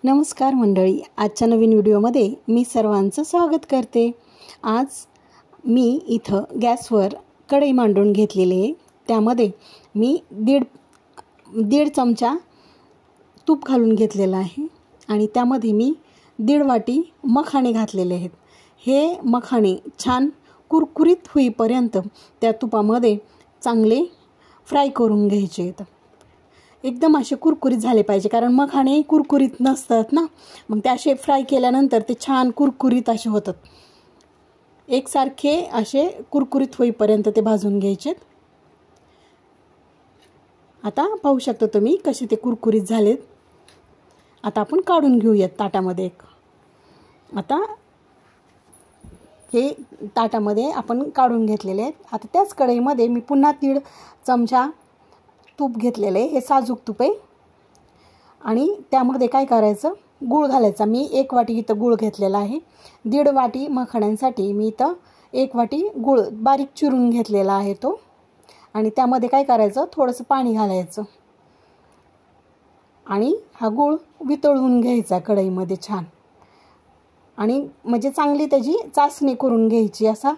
नमस्कार मंडळी, आजच्या नवीन व्हिडिओमध्ये मी सर्वांचं स्वागत करते। आज मी इथं गॅसवर कढई मांडून घेतलेली आहे। त्यामध्ये मी दीड चमचा तूप घालून घेतलेला आहे आणि त्यामध्ये मी 1.5 वाटी मखाणे घातलेले आहेत। हे मखाणे छान कुरकुरीत होईपर्यंत त्या तुपामध्ये चांगले फ्राय करून घ्यायचे आहेत। एकदम असे कुरकुरीत झाले पाहिजे, कारण मखाणे कुरकुरीत नसतात ना, मग ते असे फ्राय केल्यानंतर ते छान कुरकुरीत असे होतात। एकसारखे असे कुरकुरीत होईपर्यंत ते भाजून घ्यायचे। आता पाहू शकता तुम्ही कसे ते कुरकुरीत झालेत। आता आपण काढून घेऊयात ताटामध्ये। आता हे ताटामध्ये आपण काढून घेतलेले आहेत। आता त्याच कढईमध्ये मी पुन्हा 1.5 चमचा तूप घेतलेले आहे। हे साजूक तूप आहे आणि त्यामध्ये काय करायचं, गूळ घालायचा। मी 1 वाटी इथं गूळ घेतलेला आहे। 1.5 वाटी मखाण्यांसाठी मी इथं 1 वाटी गूळ बारीक चिरून घेतलेला आहे तो, आणि त्यामध्ये काय करायचं, थोडंसं पाणी घालायचं आणि हा गूळ वितळून घ्यायचा कढईमध्ये छान, आणि म्हणजे चांगली त्याची चासणी करून घ्यायची। असा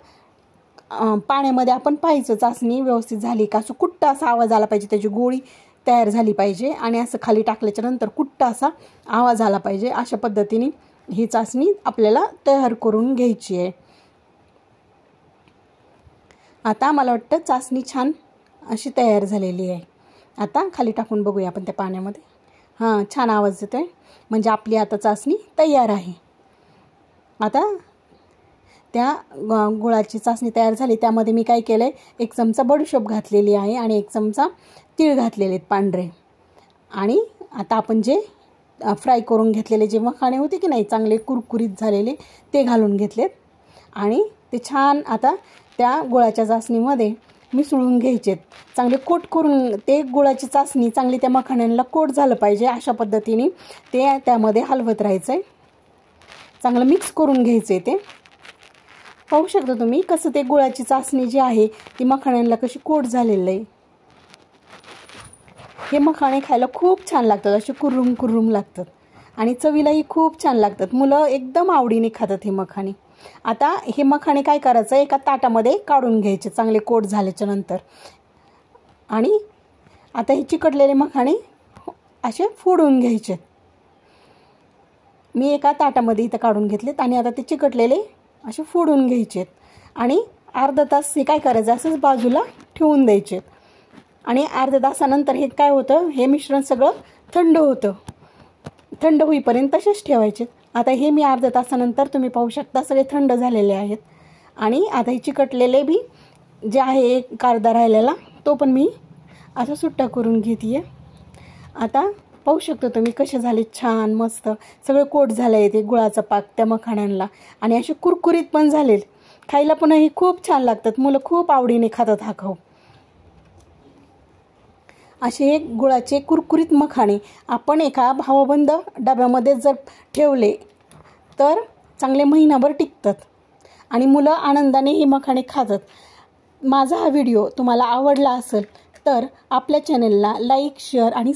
पाण्यामध्ये आपण पाहायचं चासणी व्यवस्थित झाली का, असं कुट्टा असा आवाज आला पाहिजे, त्याची गोळी तयार झाली पाहिजे आणि असं खाली टाकल्याच्या नंतर कुट्टा असा आवाज आला पाहिजे। अशा पद्धतीने ही चासणी आपल्याला तयार करून घ्यायची आहे। आता मला वाटतं चासणी छान अशी तयार झालेली आहे। आता खाली टाकून बघूया आपण त्या पाण्यामध्ये। हां, छान आवाज येतोय, म्हणजे आपली आता चासणी तयार आहे। आता त्या गुळाची चासणी तयार झाली। त्यामध्ये मी काय केलं आहे, 1 चमचा बडीशोप घातलेली आहे आणि 1 चमचा तीळ घातलेले आहेत पांढरे। आणि आता आपण जे फ्राय करून घेतलेले जे मखाणे होते की नाही, चांगले कुरकुरीत झालेले, ते घालून घेतलेत आणि ते छान आता त्या गुळाच्या चासणीमध्ये मिसळून घ्यायचे। चांगले कोट करून ते गुळाची चासणी चांगली त्या मखाण्यांना कोट झालं पाहिजे, अशा पद्धतीने ते त्यामध्ये हलवत राहायचं आहे। चांगलं मिक्स करून घ्यायचं आहे ते। पाहू शकता तुम्ही कसं ते गुळाची चासणी जी आहे ती मखाण्यांना कशी कोट झालेलं आहे। हे मखाणे खायला खूप छान लागतात, असे कुर्रुम कुर्रुम लागतात आणि चवीलाही खूप छान लागतात। मुलं एकदम आवडीने खातात हे मखाणे। आता हे मखाणे काय करायचं, एका ताटामध्ये काढून घ्यायचे चांगले कोट झाल्याच्या नंतर, आणि आता हे चिकटलेले मखाणे असे फोडून घ्यायचे। मी एका ताटामध्ये इथं काढून घेतलेत आणि आता ते चिकटलेले असे फोडून घ्यायचे आणि अर्धा तास हे काय करायचं, असंच बाजूला ठेवून द्यायचे। आणि अर्ध्या तासानंतर हे काय होतं, हे मिश्रण सगळं थंड होतं। थंड होईपर्यंत तसेच ठेवायचे। आता हे मी अर्ध्या तासानंतर तुम्ही पाहू शकता सगळे थंड झालेले आहेत आणि आता हे चिकटलेले बी जे आहे एक अर्धा राहिलेला तो पण मी असं सुट्टा करून घेते। आता पाहू शकता तुम्ही कसे झाले, छान मस्त सगळं कोट झालं आहे ते गुळाचा पाक त्या मखाण्यांना, आणि असे कुरकुरीत पण झाले। खायला पण हे खूप छान लागतात, मुलं खूप आवडीने खातात हा खाऊ। असे गुळाचे कुरकुरीत मखाणे आपण एका भावबंद डब्यामध्ये जर ठेवले तर चांगले महिनाभर टिकतात आणि मुलं आनंदाने हे मखाणे खातात। माझा हा व्हिडिओ तुम्हाला आवडला असेल तर आपल्या चॅनलला लाईक, शेअर आणि